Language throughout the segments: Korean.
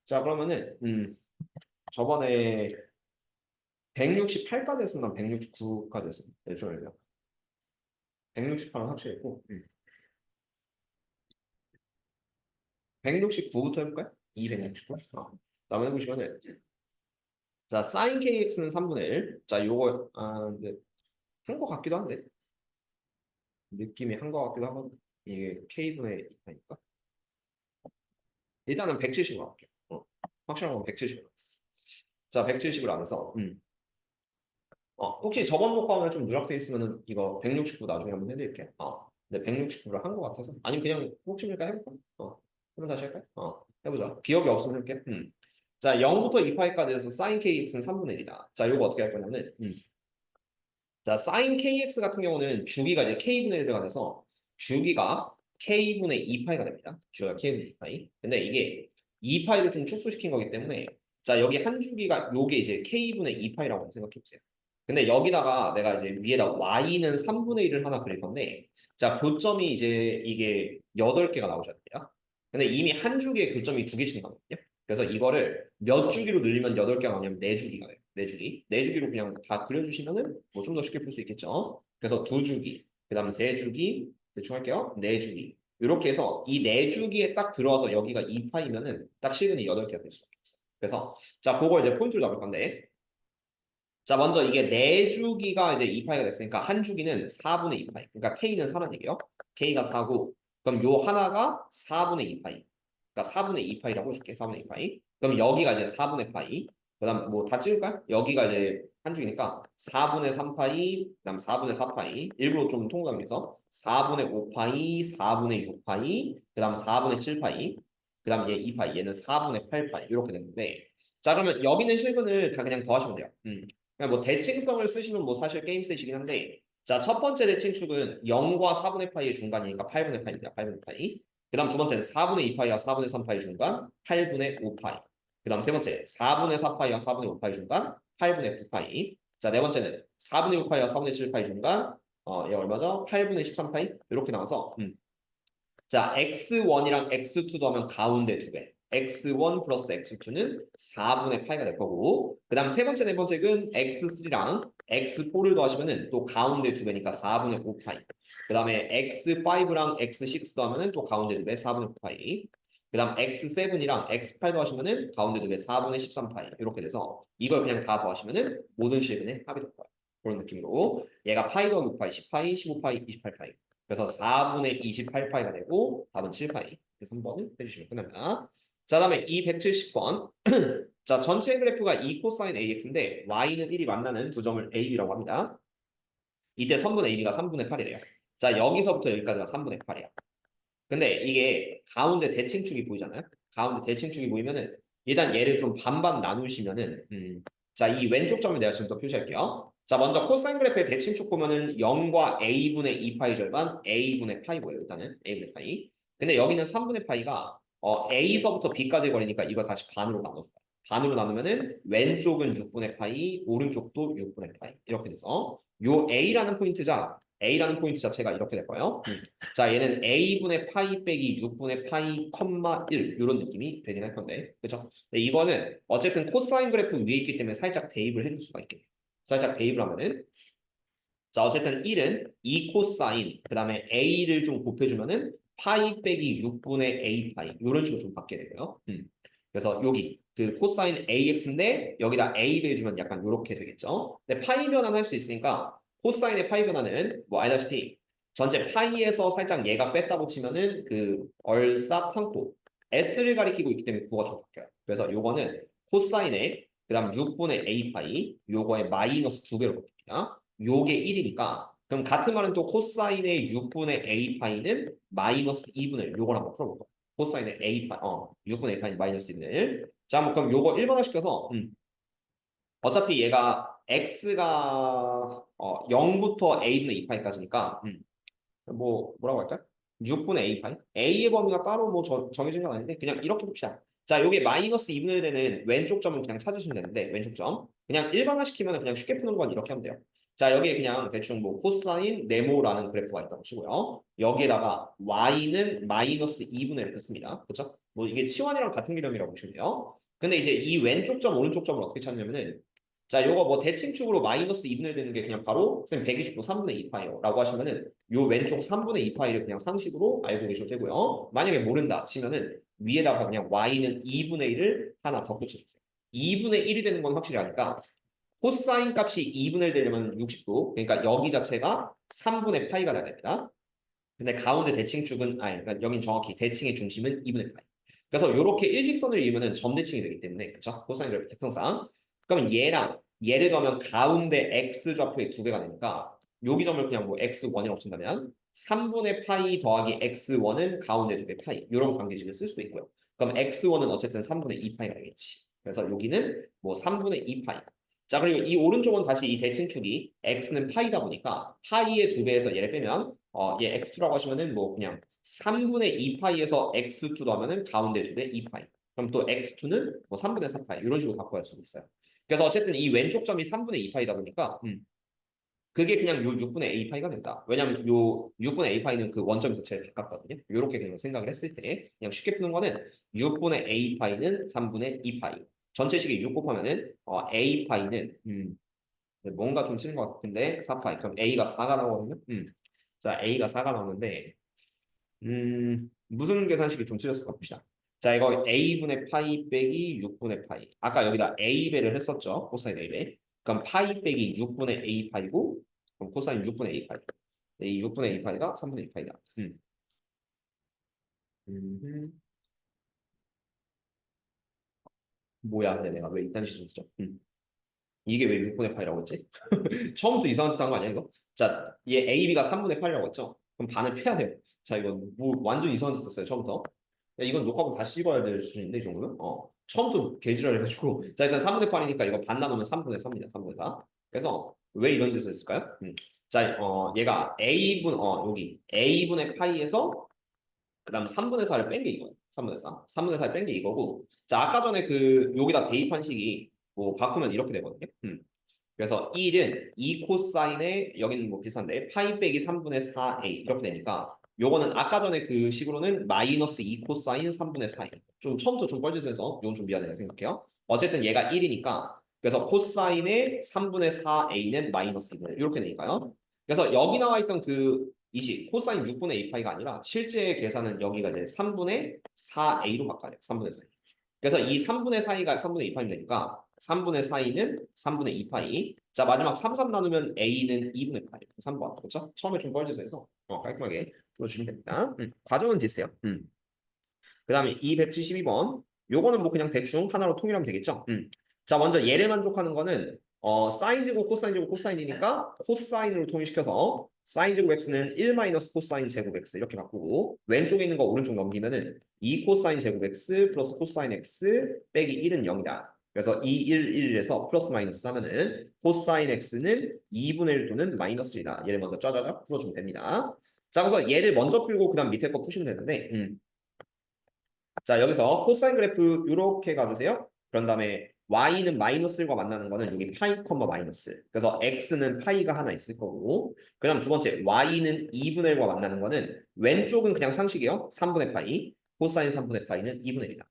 자, 그러면은 저번에 168까지 했으면 169까지 했으면 내줘야 168은 확실했고 169부터 해볼까요? 269. 다음에 해보시면은 자, sin kx는 3분의 1. 자, 요거 근데 한 거 같기도 한데 느낌이 한 거 같기도 하거든. 이게 k분의 2니까 일단은 170으로 할게요. 확실한 건 170으로 하겠어. 자, 170으로 하면서 혹시 저번 녹화오늘 좀 누락돼 있으면은 이거 169 나중에 한번 해드릴게요. 근데 169를 한 것 같아서 아니면 그냥 혹시 모르니까 해볼까? 한번 다시 할까요? 해보자. 기억이 없으면 해볼게. 자, 0부터 2파이까지 해서 sin kx는 3분의 1이다. 자, 이거 어떻게 할 거냐면 자, sin kx 같은 경우는 주기가 이제 k분의 1가 돼서 주기가 k분의 2파이가 됩니다. 주기가 k분의 2파이. 근데 이게 2파이를 좀 축소시킨 거기 때문에 자, 여기 한 주기가 요게 이제 k분의 2파이라고 생각해 보세요. 근데 여기다가 내가 이제 위에다 y는 3분의 1을 하나 그릴 건데 자, 교점이 이제 이게 8개가 나오셔야 돼요. 근데 이미 한 주기에 교점이 2개씩 나거든요. 그래서 이거를 몇 주기로 늘리면 8개가 나오냐면 4주기가 돼요. 4주기. 4주기로 그냥 다 그려주시면은 뭐 좀 더 쉽게 풀 수 있겠죠. 그래서 2주기, 그 다음에 3주기, 대충 할게요. 4주기. 이렇게 해서 이 4주기에 딱 들어와서 여기가 2파이면은 딱 시그널이 8개가 될 수밖에 없어요. 그래서 자, 그걸 이제 포인트로 잡을 건데 자, 먼저 이게 4주기가 이제 2파이가 됐으니까 한 주기는 4분의 2파이. 그러니까 K는 4란 얘기예요. K가 4고 그럼 요 하나가 4분의 2파이. 그러니까 4분의 2파이라고 해줄게. 4분의 2파이. 그럼 여기가 이제 4분의 파이. 그다음 뭐 다 찍을까요? 여기가 이제 한 주기니까 4분의 3파이, 그다음 4분의 4파이. 일부러 좀 통과하기 위해서 4분의 5파이, 4분의 6파이, 그다음 4분의 7파이. 그다음 얘 2파이. 얘는 4분의 8파이. 이렇게 되는데 자, 그러면 여기 있는 실근을 다 그냥 더하시면 돼요. 그냥 뭐 대칭성을 쓰시면 뭐 사실 게임 셋이긴 한데 자, 첫 번째 대칭축은 0과 4분의 파이의 중간이니까 8분의 파이입니다. 8분의 파이. 그 다음 두 번째는 4분의 2파이와 4분의 3파이 중간 8분의 5파이. 그 다음 세 번째 4분의 4파이와 4분의 5파이 중간 8분의 9파이. 자, 네 번째는 4분의 6파이와 4분의 7파이 중간 얘 얼마죠? 8분의 13파이. 이렇게 나와서 자, x1이랑 x2 더하면 가운데 2배. x1 플러스 x2는 4분의 파이가 될 거고 그 다음 세 번째, 네 번째는 x3랑 x4를 더하시면은 또 가운데 2배니까 4분의 5파이. 그 다음에 x5랑 x6 더하면은 또 가운데 2배 4분의 9파이. 그 다음 x7이랑 x8 더하시면은 가운데 2배 4분의 13파이. 이렇게 돼서 이걸 그냥 다 더하시면은 모든 실근의 합이 될 거예요. 그런 느낌으로 얘가 파이 더하기 5파이, 10파이, 15파이, 28파이. 그래서 4분의 28파이가 되고 답은 7파이. 그래서 3번을 해주시면 끝납니다. 자, 다음에 이 170번. 자, 전체 그래프가 2 코사인 AX인데 y는 1이 만나는 두 점을 AB라고 합니다. 이때 선분 AB가 3분의 8이래요. 자, 여기서부터 여기까지가 3분의 8이야. 근데 이게 가운데 대칭축이 보이잖아요. 가운데 대칭축이 보이면은 일단 얘를 좀 반반 나누시면은 자, 이 왼쪽 점을 내가 지금 또 표시할게요. 자, 먼저 코사인 그래프의 대칭축 보면은 0과 a분의 2파이 절반 a분의 파이고요. 일단은 a분의 파이. 근데 여기는 3분의 파이가 a서부터 b까지 거리니까 이거 다시 반으로 나눠줘요. 반으로 나누면은 왼쪽은 6분의 파이, 오른쪽도 6분의 파이. 이렇게 돼서 요 a라는 포인트 자체가 이렇게 될 거예요. 자, 얘는 a분의 파이 빼기 6분의 파이 컴마 1 이런 느낌이 되긴 할 건데 그렇죠? 근데 이거는 어쨌든 코사인 그래프 위에 있기 때문에 살짝 대입을 해줄 수가 있겠네요. 살짝 대입을 하면은 자, 어쨌든 1은 2 코사인 그 다음에 a를 좀 곱해주면은 파이 빼기 6분의 a 파이 이런 식으로 좀 받게 되고요. 그래서 여기 그 코사인 ax인데 여기다 a 빼주면 약간 이렇게 되겠죠. 근데 파이 변환할 수 있으니까 코사인의 파이 변환은 뭐 알다시피 전체 파이에서 살짝 얘가 뺐다고 치면은 그 얼싸탕코 s를 가리키고 있기 때문에 구가 좀 바뀌어요. 그래서 요거는 코사인의 그다음 6분의 a 파이 요거의 마이너스 2배로 바뀝니다. 요게 1이니까 그럼 같은 말은 또 코사인의 6분의 a 파이는 마이너스 2분의 1 요걸 한번 풀어볼까? 코사인의 a 파이 6분의 a 파이 마이너스 2분의 1. 자, 뭐 그럼 요거 1번화 시켜서 어차피 얘가 x가 0부터 a분의 2파이까지니까 뭐 뭐라고 할까? 6분의 a 파이? a의 범위가 따로 뭐 정해진 건 아닌데 그냥 이렇게 봅시다. 자, 요게 마이너스 2분의 1 되는 왼쪽 점은 그냥 찾으시면 되는데 왼쪽 점 그냥 일반화 시키면 그냥 쉽게 푸는 건 이렇게 하면 돼요. 자, 여기에 그냥 대충 뭐 코사인 네모라는 그래프가 있다고 치고요. 여기에다가 y는 마이너스 2분의 1 씁니다. 그렇죠? 뭐 이게 치환이랑 같은 개념이라고 보시면 돼요. 근데 이제 이 왼쪽 점, 오른쪽 점을 어떻게 찾냐면은 자, 요거 뭐 대칭축으로 마이너스 2분의 1 되는 게 그냥 바로 선생님 120도 3분의 2파이요. 라고 하시면은 요 왼쪽 3분의 2파이를 그냥 상식으로 알고 계셔도 되고요. 만약에 모른다 치면은 위에다가 그냥 y는 2분의 1을 하나 더 붙여주세요. 2분의 1이 되는 건 확실히 아니까 코사인 값이 2분의 1 되려면 60도. 그러니까 여기 자체가 3분의 파이가 돼야 됩니다. 근데 가운데 대칭축은 아니 그러니까 여긴 정확히 대칭의 중심은 2분의 파이. 그래서 이렇게 일직선을 이으면은 점대칭이 되기 때문에 그렇죠? 코사인 그래프 특성상. 그러면 얘랑 얘를 더하면 가운데 x 좌표의 두 배가 되니까 여기 점을 그냥 뭐 x1이라고 친다면 3분의 파이 더하기 x1은 가운데 두 배 파이 이런 관계식을 쓸 수도 있고요. 그럼 x1은 어쨌든 3분의 2파이가 되겠지. 그래서 여기는 뭐 3분의 2파이. 자, 그리고 이 오른쪽은 다시 이 대칭축이 x는 파이다 보니까 파이의 두 배에서 얘를 빼면 얘 x2라고 하시면은 뭐 그냥 3분의 2파이에서 x2 더하면은 가운데 두 배 2파이. 그럼 또 x2는 뭐 3분의 4파이 이런 식으로 바꿔 할 수도 있어요. 그래서 어쨌든 이 왼쪽 점이 3분의 2파이다 보니까 그게 그냥 요 6분의 a파이가 된다. 왜냐면 요 6분의 a파이는 그 원점에서 제일 가깝거든요. 요렇게 그냥 생각을 했을 때 그냥 쉽게 푸는 거는 6분의 a파이는 3분의 2파이. 전체식이 6 곱하면은 a파이는 뭔가 좀 틀린 것 같은데 4파이. 그럼 a가 4가 나오거든요. 자, a가 4가 나오는데 무슨 계산식이 좀 틀렸을까 봅시다. 자, 이거 a분의 파이 빼기 6분의 파이. 아까 여기다 a배를 했었죠. 코사인 a배. 그럼 파이 빼기 6분의 a파이고 그럼 코사인 6분의 a파이. 이 6분의 a파이가 3분의 2파이다. 음. 뭐야, 근데 내가 왜 이딴 식으로 쓰죠? 이게 왜 6분의 파이라고 했지? 처음부터 이상한 짓 한 거 아니야, 이거? 자, 얘 AB가 3분의 8이라고 했죠? 그럼 반을 패야 돼요. 자, 이거 뭐 완전 이상한 짓 했어요, 처음부터. 야, 이건 녹화본 다시 읽어야 될 수준인데, 이 정도면? 처음부터 개지랄 해가지고. 자, 일단 3분의 8이니까 이거 반 나누면 3분의 3입니다, 3분의 4. 그래서 왜 이런 짓을 했을까요? 자, 얘가 여기 A분의 파이에서 그 다음 3분의 4를 뺀 게 이거예요. 3분의 4. 3분의 4를 뺀 게 이거고. 자, 아까 전에 여기다 대입한 식이 뭐 바꾸면 이렇게 되거든요. 그래서 1은 2 코사인에 여기는 뭐 비슷한데 파이 빼기 3분의 4a 이렇게 되니까 요거는 아까 전에 그 식으로는 마이너스 2 코사인 3분의 4a. 좀 처음부터 좀 뻘짓해서 이건 좀 미안해요 생각해요. 어쨌든 얘가 1이니까 그래서 코사인의 3분의 4a는 마이너스 2분의 1 이렇게 되니까요. 그래서 여기 나와 있던 그 이식 코사인 6분의 2파이가 아니라 실제 계산은 여기가 이제 3분의 4a로 바꿔야 돼요. 3분의 4. 그래서 이 3분의 4이가 3분의 2파이 되니까 3분의 4이는 3분의 2파이. 자, 마지막 3, 3 나누면 a는 2분의 파이. 3번. 그렇죠? 처음에 좀 뻘짓해서 해서 깔끔하게 풀어주시면 됩니다. 과정은 비슷해요. 그 다음에 272번. 요거는 뭐 그냥 대충 하나로 통일하면 되겠죠? 자, 먼저 얘를 만족하는 거는 사인 제곱, 코사인 제곱, 코사인이니까 코사인으로 통일시켜서 사인 제곱 x는 1 마이너스 코사인 제곱 x 이렇게 바꾸고 왼쪽에 있는 거 오른쪽 넘기면은 2 코사인 제곱 x 플러스 코사인 x 빼기 1은 0이다. 그래서 2, 1, 1에서 플러스 마이너스 하면은 코사인 x는 2분의 1 또는 마이너스 1이다. 얘를 먼저 짜자자 풀어주면 됩니다. 자, 그래서 얘를 먼저 풀고 그 다음 밑에 거 푸시면 되는데 자, 여기서 코사인 그래프 이렇게 가주세요. 그런 다음에 y는 마이너스 1과 만나는 거는 여기 파이 컴마 마이너스. 그래서 x는 파이가 하나 있을 거고 그 다음 두 번째 y는 2분의 1과 만나는 거는 왼쪽은 그냥 상식이요. 3분의 파이. 코사인 3분의 파이는 2분의 1이다.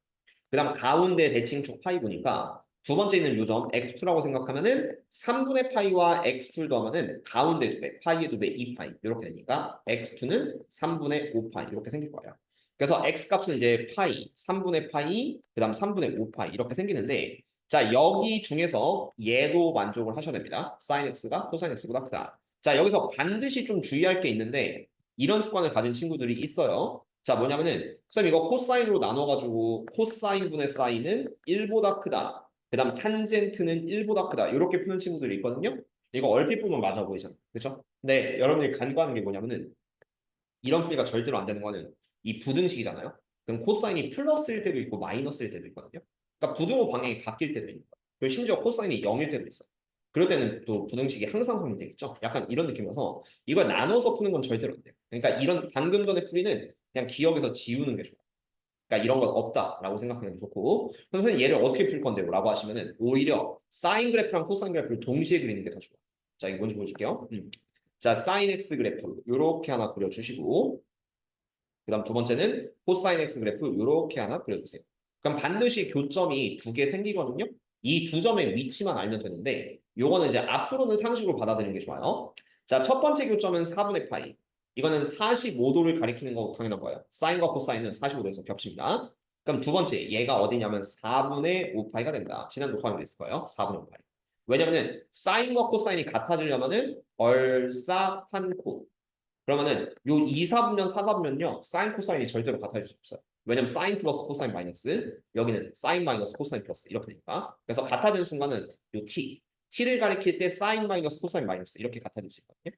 그 다음 가운데 대칭축 파이 보니까 두 번째 있는 요점 x2라고 생각하면은 3분의 파이와 x2를 더하면은 가운데 두 배, 파이의 두 배, 2파이 이렇게 되니까 x2는 3분의 5파이 이렇게 생길 거예요. 그래서 x 값은 이제 파이, 3분의 파이, 그 다음 3분의 5파이 이렇게 생기는데 자, 여기 중에서 얘도 만족을 하셔야 됩니다. sin x가 코사인 x보다 크다. 자, 여기서 반드시 좀 주의할 게 있는데 이런 습관을 가진 친구들이 있어요. 자, 뭐냐면은 선생님 이거 코사인으로 나눠가지고 코사인 분의 사인은 1보다 크다. 그 다음 탄젠트는 1보다 크다. 이렇게 푸는 친구들이 있거든요. 이거 얼핏 보면 맞아 보이잖아. 그렇죠? 근데 여러분들이 간과하는 게 뭐냐면은 이런 풀이가 절대로 안 되는 거는 이 부등식이잖아요. 그럼 코사인이 플러스일 때도 있고 마이너스일 때도 있거든요. 그러니까 부등호 방향이 바뀔 때도 있는 거예요. 그리고 심지어 코사인이 0일 때도 있어. 그럴 때는 또 부등식이 항상 성립 되겠죠. 약간 이런 느낌이어서 이걸 나눠서 푸는 건 절대로 안 돼요. 그러니까 이런 방금 전에 풀이는 그냥 기억에서 지우는 게 좋아요. 그러니까 이런 건 없다라고 생각하면 좋고 선생님 얘를 어떻게 풀 건데요? 라고 하시면은 오히려 사인 그래프랑 코사인 그래프를 동시에 그리는 게 더 좋아요. 자, 이거 뭔지 보여줄게요. 자, sin x 그래프 요렇게 하나 그려주시고 그다음 두 번째는 코사인 x 그래프 요렇게 하나 그려주세요. 그럼 반드시 교점이 두 개 생기거든요. 이 두 점의 위치만 알면 되는데 요거는 이제 앞으로는 상식으로 받아들이는 게 좋아요. 자, 첫 번째 교점은 4분의 파이. 이거는 45도를 가리키는 거 당연한 거예요. 사인과 코사인은 45도에서 겹칩니다. 그럼 두 번째, 얘가 어디냐면 4분의 5파이가 된다. 지난 녹화에 있을 거예요. 4분의 5파이. 왜냐면은 사인과 코사인이 같아지려면은 얼싸탄코. 그러면은 요 2, 4분면 4, 4분면요. 사인 코사인이 절대로 같아질 수 없어요. 왜냐면 사인 플러스 코사인 마이너스 여기는 사인 마이너스 코사인 플러스 이렇게 되니까. 그래서 같아지는 순간은 요 t를 가리킬 때 사인 마이너스 코사인 마이너스 이렇게 같아질 수 있거든요.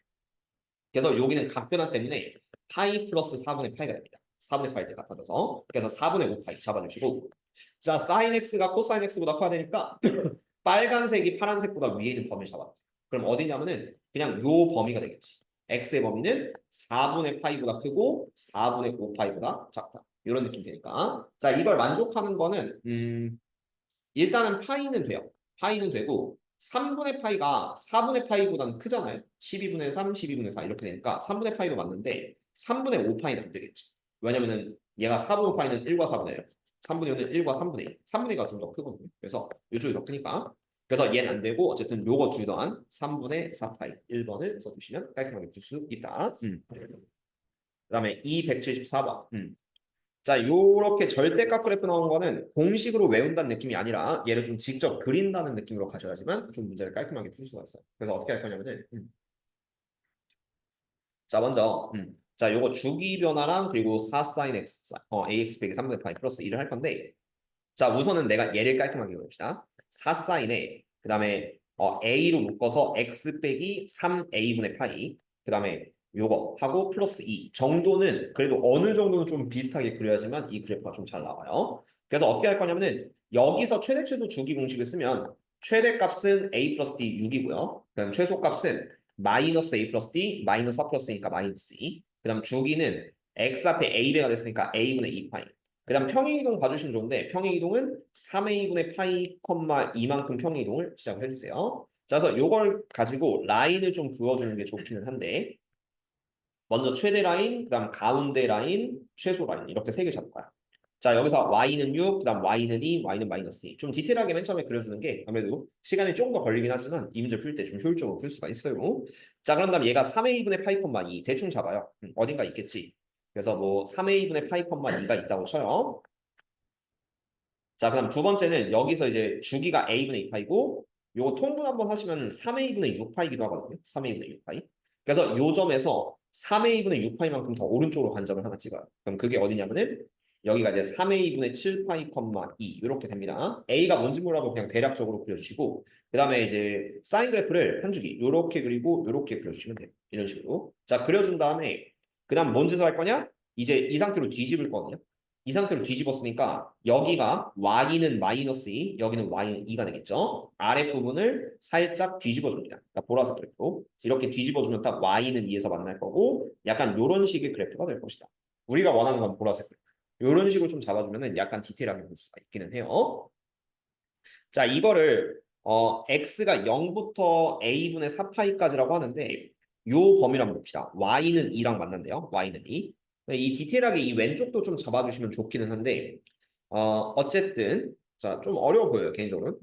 그래서 여기는 각변화 때문에 파이 플러스 4분의 파이가 됩니다. 4분의 파이 때 같아져서. 그래서 4분의 5파이 잡아주시고 자 사인 x가 코사인 x보다 커야 되니까 빨간색이 파란색보다 위에 있는 범위를 잡아주세요. 그럼 어디냐면은 그냥 요 범위가 되겠지. x의 범위는 4분의 파이보다 크고 4분의 5파이보다 작다. 이런 느낌이 되니까. 자, 이걸 만족하는 거는 일단은 파이는 돼요. 파이는 되고 3분의 파이가 4분의 파이보다는 크잖아요. 12분의 3, 12분의 4 이렇게 되니까 3분의 파이도 맞는데 3분의 5파이는 안 되겠지. 왜냐면은 얘가 4분의 5파이는 1과 4분의 1, 3분의 5는 1과 3분의 1. 3분의 1가 좀 더 크거든요. 그래서 이쪽이 더 크니까. 그래서 얘는 안 되고 어쨌든 요거 둘 더한 3분의 4파이 1번을 써주시면 깔끔하게 풀 수 있다. 그다음에 274번. 자, 요렇게 절대값 그래프 나온 거는 공식으로 외운다는 느낌이 아니라 얘를 좀 직접 그린다는 느낌으로 가져야지만 좀 문제를 깔끔하게 풀 수가 있어요. 그래서 어떻게 할 거냐면은 자, 먼저 자, 요거 주기 변화랑 그리고 4 sin x ax 빼기 3분의 파이 플러스 1을 할 건데 자, 우선은 내가 얘를 깔끔하게 그립시다. 4 sin에 그다음에 a로 묶어서 x 빼기 3a분의 파이 그다음에 요거 하고 플러스 2 정도는 그래도 어느 정도는 좀 비슷하게 그려야지만 이 그래프가 좀 잘 나와요. 그래서 어떻게 할 거냐면은 여기서 최대 최소 주기 공식을 쓰면 최대값은 a 플러스 d 6이고요. 그다음 최소값은 마이너스 a 플러스 d 마이너스 4 플러스니까 마이너스 2. 그다음 주기는 x 앞에 a배가 됐으니까 a분의 2파이. 그다음 평행이동 봐주시면 좋은데 평행이동은 3a분의 파이, 2만큼 평행이동을 시작을 해주세요. 자, 그래서 요걸 가지고 라인을 좀 그어주는 게 좋기는 한데 먼저 최대 라인, 그다음 가운데 라인, 최소 라인 이렇게 세 개 잡을 거야. 자, 여기서 y는 6, 그다음 y는 2, y는 마이너스 2. 좀 디테일하게 맨 처음에 그려주는 게 아무래도 시간이 조금 더 걸리긴 하지만 이 문제 풀 때 좀 효율적으로 풀 수가 있어요. 자, 그런 다음 얘가 3a분의 파이, 2 대충 잡아요. 어딘가 있겠지. 그래서 뭐 3a분의 파이, 2가 있다고 쳐요. 자, 그다음 두 번째는 여기서 이제 주기가 a분의 2파이고 요거 통분 한번 하시면 3a분의 6파이기도 하거든요. 3a분의 6파이. 그래서 요 점에서 3a분의 6파이만큼 더 오른쪽으로 간 점을 하나 찍어요. 그럼 그게 어디냐면은 여기가 이제 3a분의 7파이, 2 이렇게 됩니다. a가 뭔지 몰라도 그냥 대략적으로 그려주시고 그 다음에 이제 사인 그래프를 한 주기 요렇게 그리고 요렇게 그려주시면 돼요. 이런 식으로. 자, 그려준 다음에 그 다음 뭔 짓을 할 거냐? 이제 이 상태로 뒤집을 거거든요. 이 상태로 뒤집었으니까 여기가 y는 마이너스 2, 여기는 y는 2가 되겠죠. 아랫부분을 살짝 뒤집어줍니다. 그러니까 보라색 그래프로. 이렇게 뒤집어주면 딱 y는 2에서 만날 거고 약간 이런 식의 그래프가 될 것이다. 우리가 원하는 건 보라색 그래프. 이런 식으로 좀 잡아주면 약간 디테일하게 볼 수가 있기는 해요. 자, 이거를 x가 0부터 a분의 4파이까지라고 하는데 요 범위를 한번 봅시다. y는 2랑 만난대요. y는 2. 이 디테일하게 이 왼쪽도 좀 잡아주시면 좋기는 한데 어쨌든 자, 좀 어려워 보여요, 개인적으로.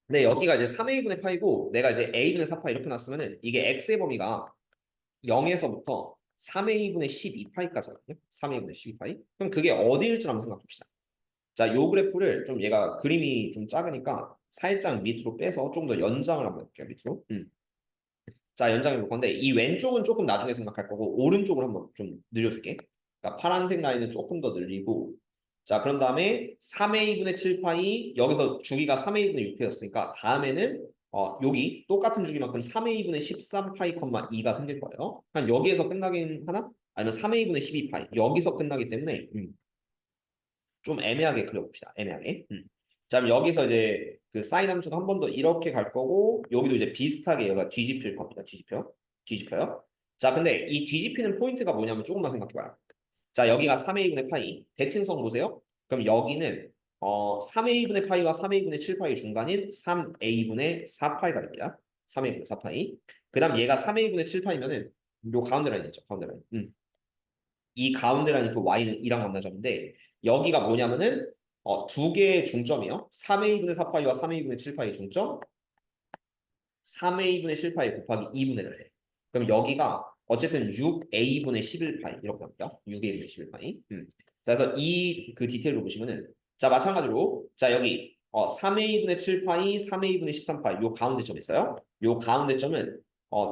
근데 여기가 이제 3a분의 파이고 내가 이제 a분의 4파 이렇게 놨으면은 이게 x의 범위가 0에서부터 3a분의 12파이까지거든요. 3a분의 12파이. 그럼 그게 어디일지 한번 생각해 봅시다. 자, 요 그래프를 좀 얘가 그림이 좀 작으니까 살짝 밑으로 빼서 좀 더 연장을 한번 해볼게요, 밑으로. 자, 연장해 볼 건데 이 왼쪽은 조금 나중에 생각할 거고 오른쪽을 한번 좀 늘려줄게. 그러니까 파란색 라인은 조금 더 늘리고 자, 그런 다음에 3a분의 7파이 여기서 주기가 3a분의 6파이였으니까 다음에는 여기 똑같은 주기만큼 3a분의 13파이, 2가 생길 거예요. 한 여기에서 끝나긴 하나? 아니면 3a분의 12파이 여기서 끝나기 때문에 좀 애매하게 그려봅시다. 애매하게. 자, 그럼 여기서 이제 그 사인 함수가 한 번 더 이렇게 갈 거고 여기도 이제 비슷하게 얘가 뒤집힐 겁니다. 뒤집혀요. 자, 근데 이 뒤집히는 포인트가 뭐냐면 조금만 생각해봐요. 자, 여기가 3a분의 파이 대칭성 보세요. 그럼 여기는 3a분의 파이와 3a분의 7파이 중간인 3a분의 4파이가 됩니다. 3a분의 4파이. 그 다음 얘가 3a분의 7파이면은 요 가운데 라인 있죠. 가운데 라인. 이 가운데 라인이 그 y는 2랑 만나자인데 여기가 뭐냐면은 두 개의 중점이요. 3a분의 4파이와 3a분의 7파이 중점 3a분의 7파이 곱하기 2분의 1을 해. 그럼 여기가 어쨌든 6a분의 11파이 이렇게 나옵니다. 6a분의 11파이. 그래서 이 그 디테일로 보시면은 자 마찬가지로 자 여기 3a분의 7파이, 3a분의 13파이 요 가운데 점 있어요. 요 가운데 점은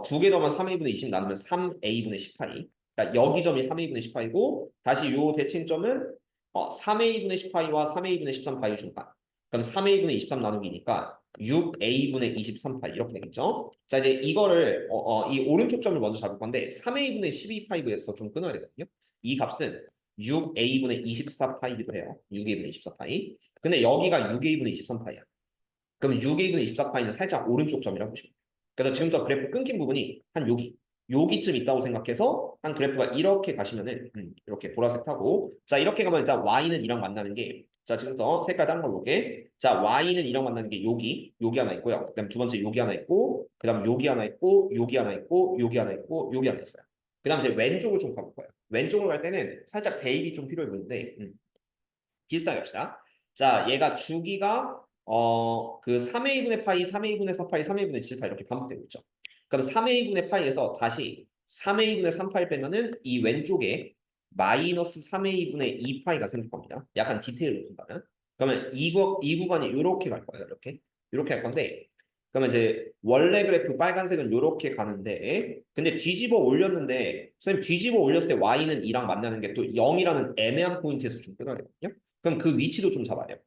두 개 더하면 3a분의 20 나누면 3a분의 10파이. 그러니까 여기 점이 3a분의 10파이고 다시 요 대칭점은 3a분의 10파이와 3a분의 13파이 중간. 그럼 3a분의 23 나누기니까 6a분의 23파이 이렇게 되겠죠. 자 이제 이거를 이 오른쪽 점을 먼저 잡을 건데 3a분의 12파이브에서 좀 끊어야 되거든요. 이 값은 6a분의 24파이기도 해요. 6a분의 24파이. 근데 여기가 6a분의 23파이야. 그럼 6a분의 24파이는 살짝 오른쪽 점이라고 보시면 돼요. 그래서 지금부터 그래프 끊긴 부분이 한 여기쯤 있다고 생각해서 한 그래프가 이렇게 가시면은 이렇게 보라색 타고 자 이렇게 가면 일단 y는 이랑 만나는 게 자 지금부터 색깔 다른 걸로 볼게. 자 y는 이랑 만나는 게 여기 하나 있고요. 그다음 두 번째 여기 하나 있고 그다음 여기 하나 있고 여기 하나 있고 여기 하나 있고 여기 하나 있어요. 그다음 이제 왼쪽을 좀 가볼 거예요. 왼쪽으로 갈 때는 살짝 대입이 좀 필요해 보이는데 비슷하게 합시다. 자 얘가 주기가 그 3a분의 파이, 3a분의 4파이, 3a분의 7파이 이렇게 반복되고 있죠. 그럼 3a분의 파이에서 다시 3a분의 3파이 빼면은 이 왼쪽에 마이너스 3a분의 2파이가 생길 겁니다. 약간 디테일로 본다면. 그러면 이 구간이 이렇게 갈 거예요. 이렇게 할 건데 그러면 이제 원래 그래프 빨간색은 이렇게 가는데 근데 뒤집어 올렸는데 선생님 뒤집어 올렸을 때 y는 2랑 만나는 게 또 0이라는 애매한 포인트에서 좀 끊어야 되거든요. 그럼 그 위치도 좀 잡아야 돼요.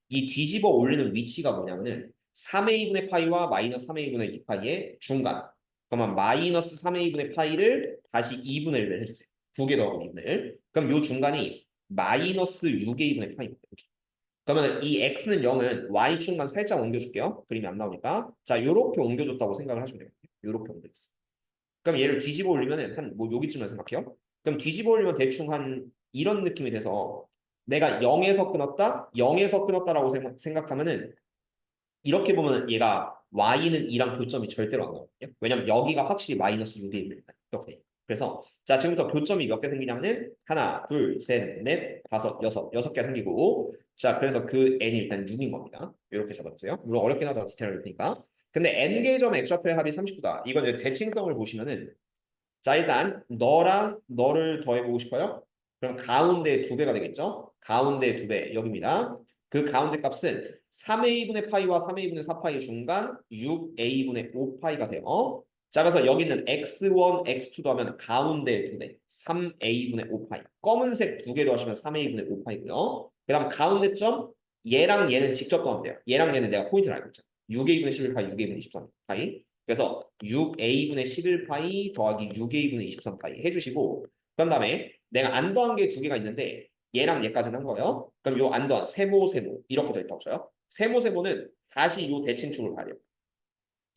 이 뒤집어 올리는 위치가 뭐냐면은 3a분의 파이와 마이너스 3a분의 2파이의 중간. 그러면 마이너스 3a분의 파이를 다시 2분의 1을 해주세요. 두 개 더하고 2분의 1. 그럼 요 중간이 마이너스 6a분의 파이입니다. 그러면 이 x는 0은 y 중간 살짝 옮겨줄게요. 그림이 안 나오니까. 자, 요렇게 옮겨줬다고 생각을 하시면 되거든요. 요렇게 옮겨줬어. 그럼 얘를 뒤집어 올리면은 한 뭐 여기쯤을 생각해요. 그럼 뒤집어 올리면 대충 한 이런 느낌이 돼서 내가 0에서 끊었다, 0에서 끊었다라고 생각하면은 이렇게 보면 얘가 y는 2랑 교점이 절대로 안 나거든요. 왜냐면 여기가 확실히 마이너스 6에 있는 이렇게. 그래서 자 지금부터 교점이 몇 개 생기냐면은 하나, 둘, 셋, 넷, 다섯, 여섯 개 생기고 자 그래서 그 n이 일단 6인 겁니다. 이렇게 잡아주세요. 물론 어렵긴 하죠. 디테일을 보니까. 근데 n개의 점 x좌표의 합이 39다. 이건 이제 대칭성을 보시면은 자 일단 너랑 너를 더해보고 싶어요? 그럼 가운데 두 배가 되겠죠? 가운데 두 배 여기입니다. 그 가운데 값은 3a분의 파이와 3a분의 4파이 중간 6a분의 5파이가 돼요. 자 그래서 여기는 x1, x2 더하면 가운데 두 배, 3a분의 5파이. 검은색 두 개 더하시면 3a분의 5파이고요. 그 다음 가운데 점 얘랑 얘는 직접 더하면 돼요. 얘랑 얘는 내가 포인트를 알고 있잖아. 6a분의 11파이, 6a분의 23파이. 그래서 6a분의 11파이 더하기 6a분의 23파이 해주시고 그런 다음에 내가 안 더한 게 두 개가 있는데 얘랑 얘까지는 한 거예요. 그럼 요 안 더한 세모 이렇게 돼 있다고 쳐요. 세모는 다시 요 대칭축을 봐야 돼요.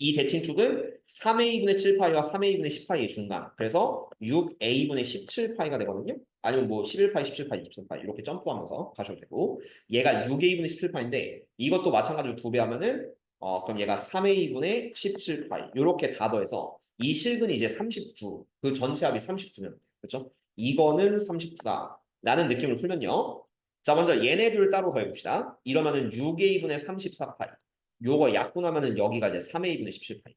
이 대칭축은 3a분의 7파이와 3a분의 10파이의 중간. 그래서 6a분의 17파이가 되거든요. 아니면 뭐 11파이, 17파이, 23파이 이렇게 점프하면서 가셔도 되고 얘가 6a분의 17파인데 이것도 마찬가지로 두 배 하면은 그럼 얘가 3a분의 17파이 이렇게 다 더해서 이 실근이 이제 39. 그 전체 합이 39면 그렇죠? 이거는 39다. 라는 느낌을 풀면요. 자 먼저 얘네 둘 따로 더해봅시다. 이러면은 6a분의 34파이. 요거 약분하면은 여기가 이제 3a분의 17파이.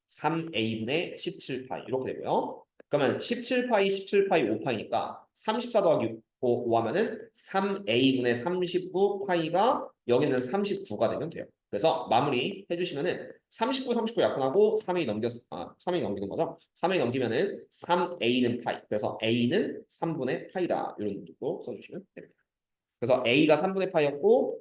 3a분의 17파이. 이렇게 되고요. 그러면 17파이, 17파이, 5파이니까 34 더하기 5 하면은 3a분의 39파이가 여기는 39가 되면 돼요. 그래서 마무리 해주시면은 39, 39 약분하고 3a 넘기는 거죠. 3a 넘기면은 3a는 파이. 그래서 a는 3분의 파이다. 이런 느낌으로 써주시면 됩니다. 그래서 a가 3분의 파이였고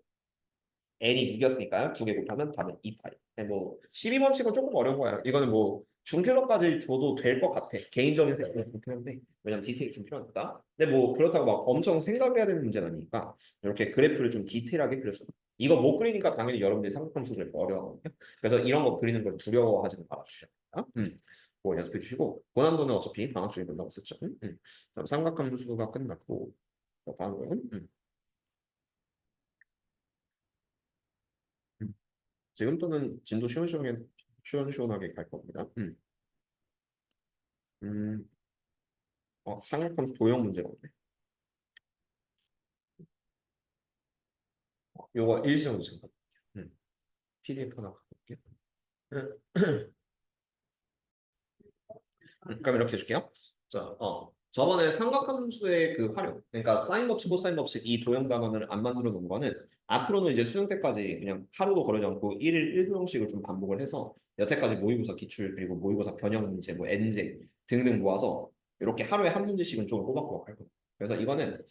n이 6이었으니까요. 두 개 곱하면 답은 2파이. 뭐 12번칙은 조금 어려운 거예요. 이거는 뭐 중킬러까지 줘도 될 것 같아. 개인적인 생각은 그렇긴 한데 왜냐면 디테일이 좀 필요하니까. 근데 뭐 그렇다고 막 엄청 생각해야 되는 문제는 아니니까 이렇게 그래프를 좀 디테일하게 그려줘. 이거 못 그리니까 당연히 여러분들이 삼각함수를 어려워하거든요. 그래서 이런 거 그리는 걸 두려워하지는 말아주셔야 됩니다. 뭐 연습해 주시고 고난도는 어차피 방학 중에 본다고 썼죠. 그럼 삼각함수가 끝났고 다음은 지금부터는 진도 시원시원하게 시원시원하게 갈 겁니다. 음, 상역함수 도형 문제가 없네. 요거 일시정도 잠깐. PDF 하나 갖고 올게요. 그럼 이렇게 해줄게요. 자, 저번에 삼각함수의 그 활용, 그러니까 사인 법칙, 코사인 법칙 이 도형 단원을 안 만들어 놓은 거는 앞으로는 이제 수능 때까지 그냥 하루도 거르지 않고 1일 1도형식을 좀 반복을 해서 여태까지 모의고사 기출 그리고 모의고사 변형 문제, 뭐 N제 등등 모아서 이렇게 하루에 한 문제씩은 좀 꼬박꼬박 할 거예요. 그래서 이거는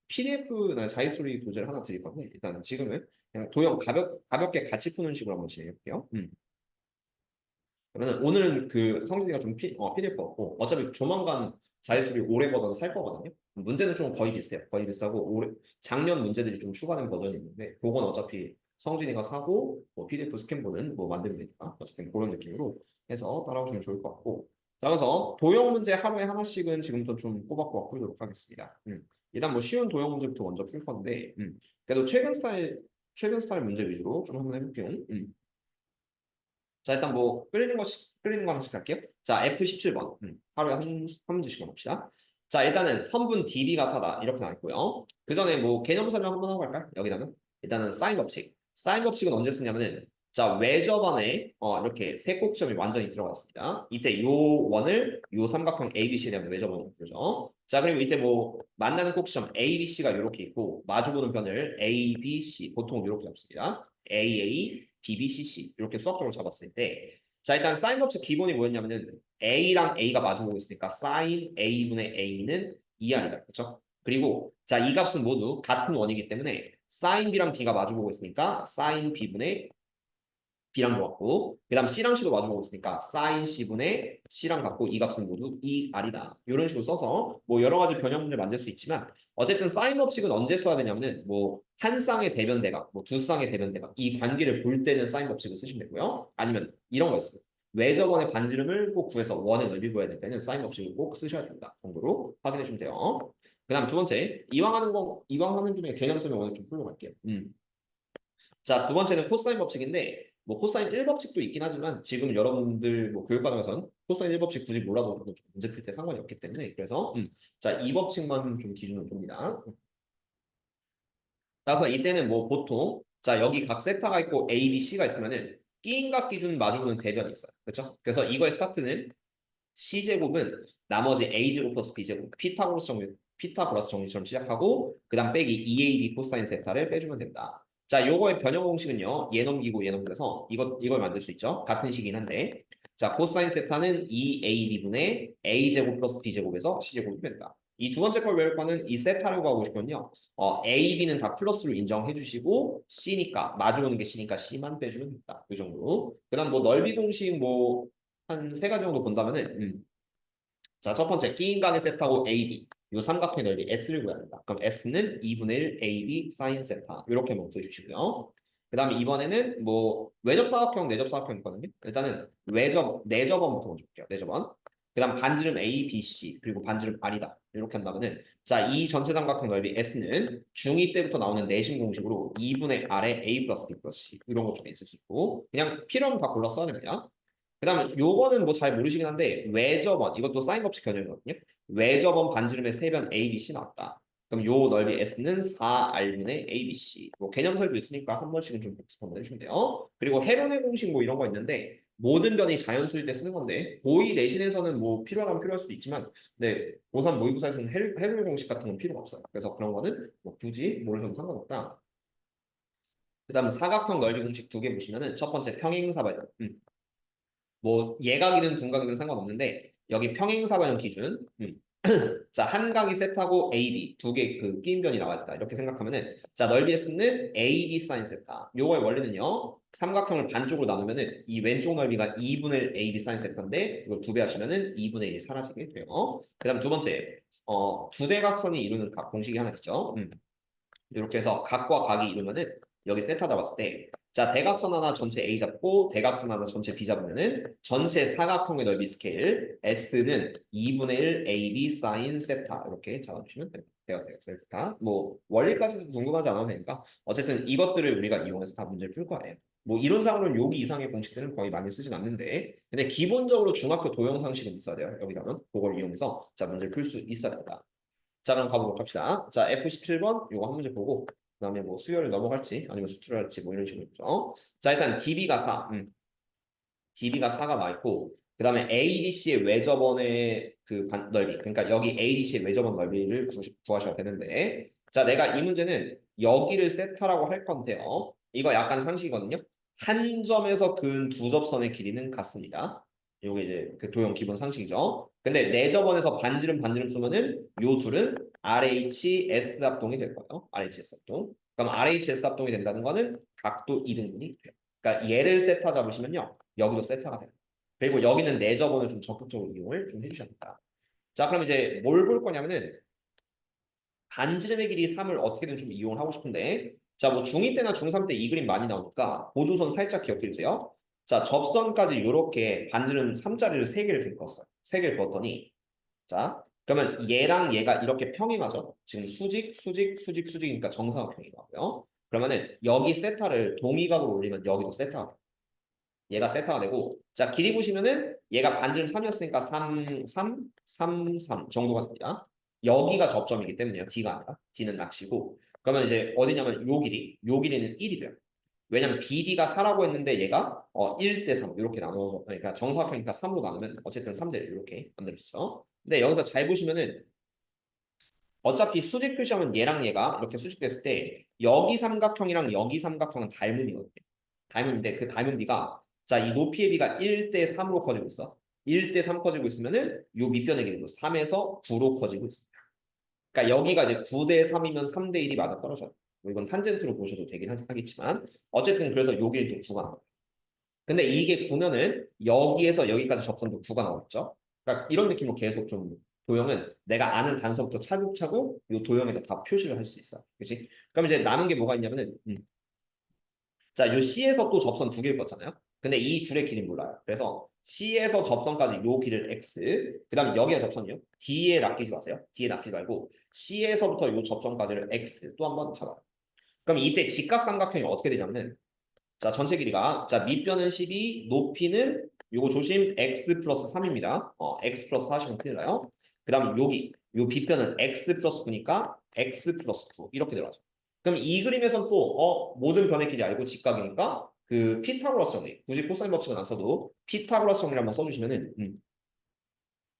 PDF나 자기소리 교재를 하나 드릴 건데 일단 지금은 그냥 도형 가볍게 같이 푸는 식으로 한번 진행해 볼게요. 그러면 오늘은 그 성진이가 좀 PDF 없고 어차피 조만간 자릿수리 올해 버전 살 거거든요. 문제는 좀 거의 비슷해요. 거의 비슷하고 올해 작년 문제들이 좀 추가된 버전이 있는데 그건 어차피 성진이가 사고 뭐 PDF 스캔본은 뭐 만들면 되니까 어쨌든 그런 느낌으로 해서 따라오시면 좋을 것 같고 자 그래서 도형 문제 하루에 하나씩은 지금부터 좀 꼬박꼬박 풀도록 하겠습니다. 일단 뭐 쉬운 도형 문제부터 먼저 풀 건데 그래도 최근 스타일 문제 위주로 좀 한번 해볼게요. 자, 일단 뭐 끓이는 거 하나씩 할게요. 자, F17번. 하루에 한 문제씩만 봅시다. 자, 일단은 선분 DB가 4다. 이렇게 나와 있고요. 그 전에 뭐 개념 설명 한번 하고 갈까요? 여기다는. 일단은 사인 법칙. 사인 법칙은 언제 쓰냐면은 자, 외접안에 이렇게 세 꼭지점이 완전히 들어갔습니다. 이때 요 원을 요 삼각형 ABC에 대한 외접원으로 부르죠. 자, 그리고 이때 뭐 만나는 꼭지점 ABC가 이렇게 있고 마주보는 변을 ABC 보통 이렇게 잡습니다. AA BBCC 이렇게 수학적으로 잡았을 때 자 일단 사인 법칙 기본이 뭐였냐면은 A랑 A가 마주보고 있으니까 사인 A분의 A는 2R이다. 그렇죠? 그리고 자 이 값은 모두 같은 원이기 때문에 사인 B랑 B가 마주보고 있으니까 사인 B분의 B랑 같고 그다음 C랑 C도 마주보고 있으니까 sin C분의 C랑 같고 이 값은 모두 2R이다. 이런 식으로 써서 뭐 여러 가지 변형문제 만들 수 있지만 어쨌든 사인 법칙은 언제 써야 되냐면은 뭐 한 쌍의 대변대각, 뭐 두 쌍의 대변대각 이 관계를 볼 때는 사인 법칙을 쓰시면 되고요. 아니면 이런 거였어요. 외접원의 반지름을 꼭 구해서 원의 넓이 구해야 될 때는 사인 법칙을 꼭 쓰셔야 됩니다. 정도로 확인해 주면 돼요. 그다음 두 번째 이왕 하는 김에 개념 설명 오늘 좀 풀고 갈게요. 자, 두 번째는 코사인 법칙인데 뭐 코사인 1법칙도 있긴 하지만 지금 여러분들 뭐 교육과정에서는 코사인 1법칙 굳이 몰라도 문제 풀 때 상관이 없기 때문에 그래서 자, 이 법칙만 좀 기준으로 봅니다. 따라서 이때는 뭐 보통 자, 여기 각 세타가 있고 A, B, C가 있으면은 끼인각 기준 마주보는 대변이 있어요. 그렇죠? 그래서 이거의 스타트는 C제곱은 나머지 A제곱 플러스 B제곱 피타고라스 정리처럼 시작하고 그 다음 빼기 2AB 코사인 세타를 빼주면 된다. 자, 요거의 변형 공식은요. 얘 넘기고 얘 넘겨서 이걸 만들 수 있죠. 같은 식이긴 한데 자, 코사인 세타는 2AB분의 A제곱 플러스 B제곱에서 C제곱이 된다. 이 두 번째 걸 외울 거는 이 세타라고 하고 싶거든요. A, B는 다 플러스로 인정해 주시고 C니까 마주보는 게 C니까 C만 빼주면 된다. 이 정도. 그다음 뭐 넓이 공식 뭐 한 세 가지 정도 본다면은 자, 첫 번째 끼인간의 세타고 AB 이 삼각형의 넓이 S를 구해야 된다. 그럼 S는 2분의 1 AB 사인 세타 이렇게 멈춰 주시고요. 그 다음에 이번에는 뭐 외접 사각형, 내접 사각형 있거든요. 일단은 내접원부터 먼저 볼게요. 내접원. 그 다음 반지름 A, B, C 그리고 반지름 R이다. 이렇게 한다면은 자, 이 전체 삼각형 넓이 S는 중2 때부터 나오는 내심 공식으로 2분의 R에 A 플러스 B 플러스 C 이런 것 중에 있을 수 있고 그냥 필요하면 다 골라 써야 됩니다. 그다음에 요거는 뭐 잘 모르시긴 한데 외접원 이것도 사인 법칙 변형이거든요. 외접원 반지름의 세변 ABC 나왔다. 그럼 요 넓이 S는 4R분의 ABC. 뭐 개념설도 있으니까 한 번씩은 좀 복습 한번 해주면 돼요. 그리고 해변의 공식 뭐 이런 거 있는데 모든 변이 자연수일 때 쓰는 건데 고의 내신에서는 뭐 필요하면 필요할 수도 있지만 네 고3 모의고사에서는 해변의 공식 같은 건 필요가 없어요. 그래서 그런 거는 뭐 굳이 모르셔도 상관없다. 그다음 사각형 넓이 공식 두 개 보시면은 첫 번째 평행사변. 뭐 예각이든 둔각이든 상관없는데 여기 평행사변형 기준 자, 한 각이 세타고 AB 두 개 그 끼임변이 나와 있다. 이렇게 생각하면은 자, 넓이 S는 AB 사인 세타. 요거의 원리는요. 삼각형을 반쪽으로 나누면은 이 왼쪽 넓이가 2분의 1 AB 사인 세타인데 이걸 두 배 하시면은 2분의 1이 사라지게 돼요. 그다음 두 번째 두 대각선이 이루는 각 공식이 하나 있죠. 이렇게 해서 각과 각이 이루면은 여기 세타 잡았을 때 자 대각선 하나 전체 A 잡고 대각선 하나 전체 B 잡으면은 전체 사각형의 넓이 스케일 S는 2분의 1 AB 사인 세타 이렇게 잡아주시면 됩니다. 대각선 세타 뭐 원리까지도 궁금하지 않아도 되니까 어쨌든 이것들을 우리가 이용해서 다 문제를 풀 거예요. 뭐 이론상으로는 여기 이상의 공식들은 거의 많이 쓰진 않는데 근데 기본적으로 중학교 도형 상식은 있어야 돼요. 여기 가면 그걸 이용해서 자 문제를 풀 수 있어야 된다. 자 그럼 가보도록 합시다. 자 F17번 요거 한 문제 보고 그다음에 뭐 수열을 넘어갈지 아니면 수투를 할지 뭐 이런 식으로 있죠. 자 일단 DB가 4 DB가 4가 나와 있고 그다음에 ADC의 외접원의 그 넓이 그러니까 여기 ADC의 외접원 넓이를 구하셔야 되는데 자 내가 이 문제는 여기를 세타라고 할 건데요. 이거 약간 상식이거든요. 한 점에서 그은 두 접선의 길이는 같습니다. 요게 이제 그 도형 기본 상식이죠. 근데 네 접원에서 반지름 쏘면은 요 둘은 RHS 합동이 될 거예요. RHS 합동. 그럼 RHS 합동이 된다는 거는 각도 2등분이 돼요. 그러니까 얘를 세타 잡으시면요. 여기도 세타가 돼요. 그리고 여기는 네 접원을 좀 적극적으로 이용을 좀 해주셔야 합니다. 자 그럼 이제 뭘 볼 거냐면은 반지름의 길이 3을 어떻게든 좀 이용을 하고 싶은데 자 뭐 중2 때나 중3 때 이 그림 많이 나오니까 보조선 살짝 기억해 주세요. 자 접선까지 이렇게 반지름 3짜리를 3개를 좀 그었어요. 3개를 그었더니 자 그러면 얘랑 얘가 이렇게 평행하죠. 지금 수직이니까 정사각형이 나오고요. 그러면은 여기 세타를 동위각으로 올리면 여기도 세타가 돼요. 얘가 세타가 되고 자 길이 보시면은 얘가 반지름 3이었으니까 3 정도가 됩니다. 여기가 접점이기 때문에요. D가 아니라 D는 낚시고 그러면 이제 어디냐면 요 길이는 1이 돼요. 왜냐면 BD가 4라고 했는데 얘가 1대 3 이렇게 나눠서 그러니까 정사각형이니까 3으로 나누면 어쨌든 3대 이렇게 만들어지죠. 근데 여기서 잘 보시면은 어차피 수직 표시하면 얘랑 얘가 이렇게 수직됐을 때 여기 삼각형이랑 여기 삼각형은 닮음이거든요. 닮음인데 그 닮음비가 자, 이 높이의 비가 1대 3으로 커지고 있어. 1대 3 커지고 있으면은 요 밑변의 길이도 3에서 9로 커지고 있습니다. 그러니까 여기가 이제 9대 3이면 3대 1이 맞아 떨어져요. 뭐 이건 탄젠트로 보셔도 되긴 하겠지만 어쨌든 그래서 요 길이도 9가 나와요. 근데 이게 9면은 여기에서 여기까지 접선도 9가 나오겠죠. 그러니까 이런 느낌으로 계속 좀 도형은 내가 아는 단서부터 차곡차곡 요 도형에다 다 표시를 할 수 있어. 그렇지? 그럼 이제 남은 게 뭐가 있냐면은 자, 요 C에서 또 접선 두 개를 껐잖아요. 근데 이 줄의 길이 몰라요. 그래서 C에서 접선까지 요 길을 X, 그 다음에 여기에 접선이요. D에 낚이지 마세요. D에 낚이지 말고 C에서부터 요 접선까지를 X 또 한 번 잡아요. 그럼 이때 직각삼각형이 어떻게 되냐면은 자, 전체 길이가 자, 밑변은 12, 높이는 요거 조심 X 플러스 3입니다. X 플러스 4 하시면 큰일 나요. 그 다음 여기 요 빗변은 X 플러스 9니까 X 플러스 9 이렇게 들어가죠. 그럼 이 그림에선 또 모든 변의 길이 알고 직각이니까 그 피타고라스 정리 굳이 코사인 법칙은 안 써도 피타고라스 정리를 한번 써주시면은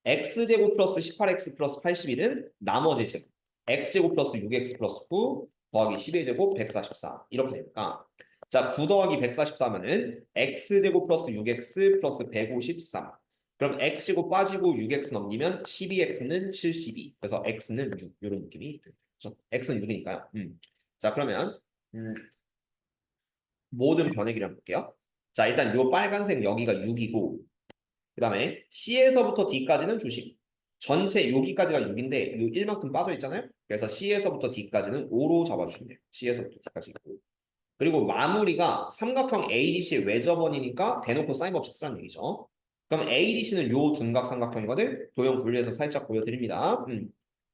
x제곱 플러스 18x 플러스 81은 나머지 제곱 x제곱 플러스 6x 플러스 9 더하기 12제곱 144 이렇게 되니까 자 9 더하기 144면은 x제곱 플러스 6x 플러스 153 그럼 x제곱 빠지고 6x 넘기면 12x는 72 그래서 x는 6 이런 느낌이 되죠. x는 6이니까요. 자 그러면 모든 변액이랑 볼게요. 자 일단 요 빨간색 여기가 6이고 그 다음에 C에서부터 D까지는 조심. 전체 여기까지가 6인데 요 1만큼 빠져 있잖아요. 그래서 C에서부터 D까지는 5로 잡아주시면 돼요. C에서부터 D까지 있고. 그리고 마무리가 삼각형 ADC의 외접원이니까 대놓고 사인 법칙 쓰라는 얘기죠. 그럼 ADC는 요 둔각 삼각형이거든. 도형 분리해서 살짝 보여드립니다.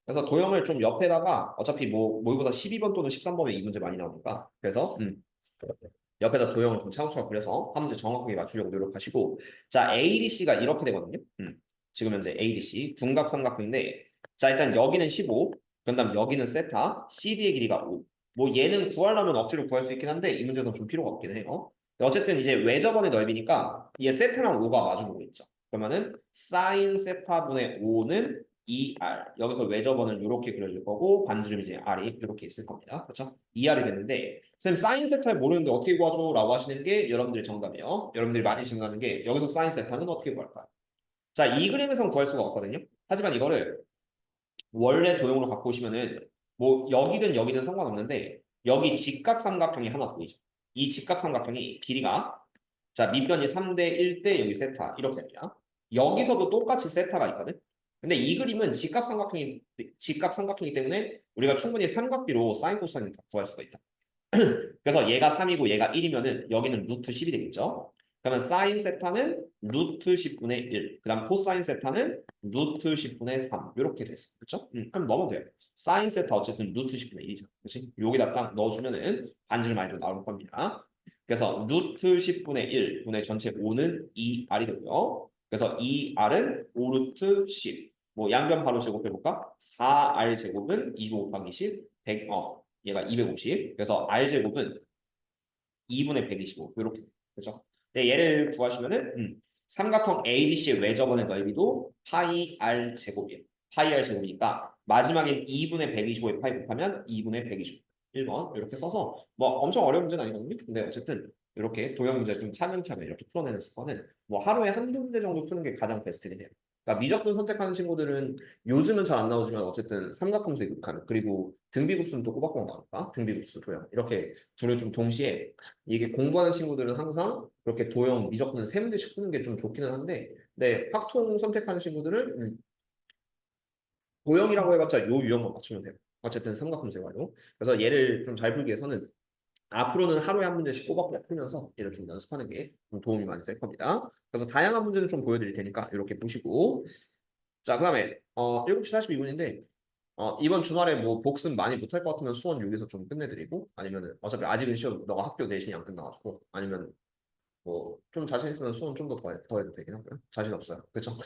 그래서 도형을 좀 옆에다가 어차피 뭐 모의고사 12번 또는 13번에 이 문제 많이 나오니까 그래서 옆에다 도형을 좀 차곡차곡 그려서 한 문제 정확하게 맞추려고 노력하시고 자 ADC가 이렇게 되거든요. 지금 현재 ADC 둔각 삼각형인데 자 일단 여기는 15 그다음 여기는 세타 CD의 길이가 5 뭐 얘는 구하려면 억지로 구할 수 있긴 한데 이 문제에서 좀 필요가 없긴 해요. 어쨌든 이제 외접원의 넓이니까 얘 세타랑 5가 마주보고 있죠. 그러면은 사인 세타분의 5는 2R 여기서 외접원을 이렇게 그려줄 거고 반지름 이제 R이 이렇게 있을 겁니다. 그렇죠? 2R이 되는데 선생님 사인 세타를 모르는데 어떻게 구하죠? 라고 하시는 게 여러분들의 정답이에요. 여러분들이 많이 질문하는 게 여기서 사인 세타는 어떻게 구할까요? 자, 이 그림에서는 구할 수가 없거든요. 하지만 이거를 원래 도형으로 갖고 오시면은 뭐 여기든 상관없는데 여기 직각삼각형이 하나 보이죠. 이 직각삼각형이 길이가 자 밑변이 3대 1대 여기 세타 이렇게 됩니다. 여기서도 똑같이 세타가 있거든. 근데 이 그림은 직각삼각형이기 때문에 우리가 충분히 삼각비로 사인 코사인을 다 구할 수가 있다. 그래서 얘가 3이고 얘가 1이면은 여기는 루트 10이 되겠죠. 그러면 사인 세타는 루트 10분의 1. 그 다음 코사인 세타는 루트 10분의 3. 이렇게 됐어. 그렇죠? 그럼 넣으면 돼요. 사인 세타 어쨌든 루트 10분의 1이죠. 그렇지? 여기다 딱 넣어주면은 반지름 알도 나올 겁니다. 그래서 루트 10분의 1 분의 전체 5는 2r이 되고요. 그래서 2r은 5루트 10. 뭐 양변 바로 제곱해볼까? 4r 제곱은 25 곱하기 10, 100, 얘가 250. 그래서 r 제곱은 2분의 125 이렇게 그죠? 네, 얘를 구하시면은 삼각형 ABC의 외접원의 넓이도 파이 r 제곱이에요. 파이 r 제곱이니까 마지막엔 2분의 125에 파이 곱하면 2분의 125. 1번 이렇게 써서 뭐 엄청 어려운 문제는 아니거든요. 근데 어쨌든 이렇게 도형 문제 좀 차근차근 이렇게 풀어내는 습관은 뭐 하루에 한두 문제 정도 푸는 게 가장 베스트긴 해요. 그러니까 미적분 선택하는 친구들은 요즘은 잘 안 나오지만 어쨌든 삼각함수에 극한 그리고 등비급수는 또 꼬박꼬박 나오니까 등비급수 도형 이렇게 둘을 좀 동시에 이게 공부하는 친구들은 항상 그렇게 도형 미적분 세 문제씩 푸는 게 좀 좋기는 한데 네 확통 선택하는 친구들은 도형이라고 해봤자 요 유형만 맞추면 돼요. 어쨌든 삼각함수의 활용. 그래서 얘를 좀 잘 풀기 위해서는 앞으로는 하루에 한 문제씩 꼬박꼬박 풀면서 얘를 좀 연습하는 게 좀 도움이 많이 될 겁니다. 그래서 다양한 문제는 좀 보여드릴 테니까 이렇게 보시고 자 그다음에 7시 42분인데 이번 주말에 뭐 복습 많이 못할 것 같으면 수원 여기서 좀 끝내드리고 아니면은 어차피 아직은 시험 너가 학교 내신이 안 끝나가지고 아니면 뭐 좀 자신 있으면 수원 좀 더 해도 되긴 하고요. 자신 없어요. 그쵸?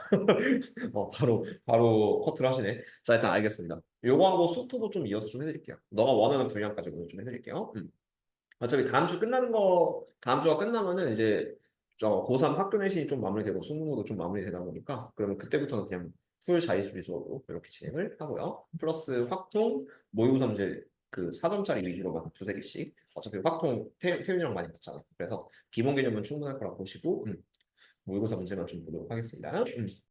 바로 커트를 하시네. 자 일단 알겠습니다. 요거하고 수투도 좀 이어서 좀 해드릴게요. 너가 원하는 분량까지 오늘 좀 해드릴게요. 어차피 다음 주가 끝나면은 이제 저 고3 학교 내신이 좀 마무리되고 수능도 좀 마무리되다 보니까 그러면 그때부터는 그냥 풀 자릿수 위주로 이렇게 진행을 하고요. 플러스 확통 모의고사 문제 그 4점짜리 위주로 한 두세 개씩 어차피 확통 태윤이랑 많이 봤잖아. 그래서 기본 개념은 충분할 거라고 보시고 모의고사 문제만 좀 보도록 하겠습니다.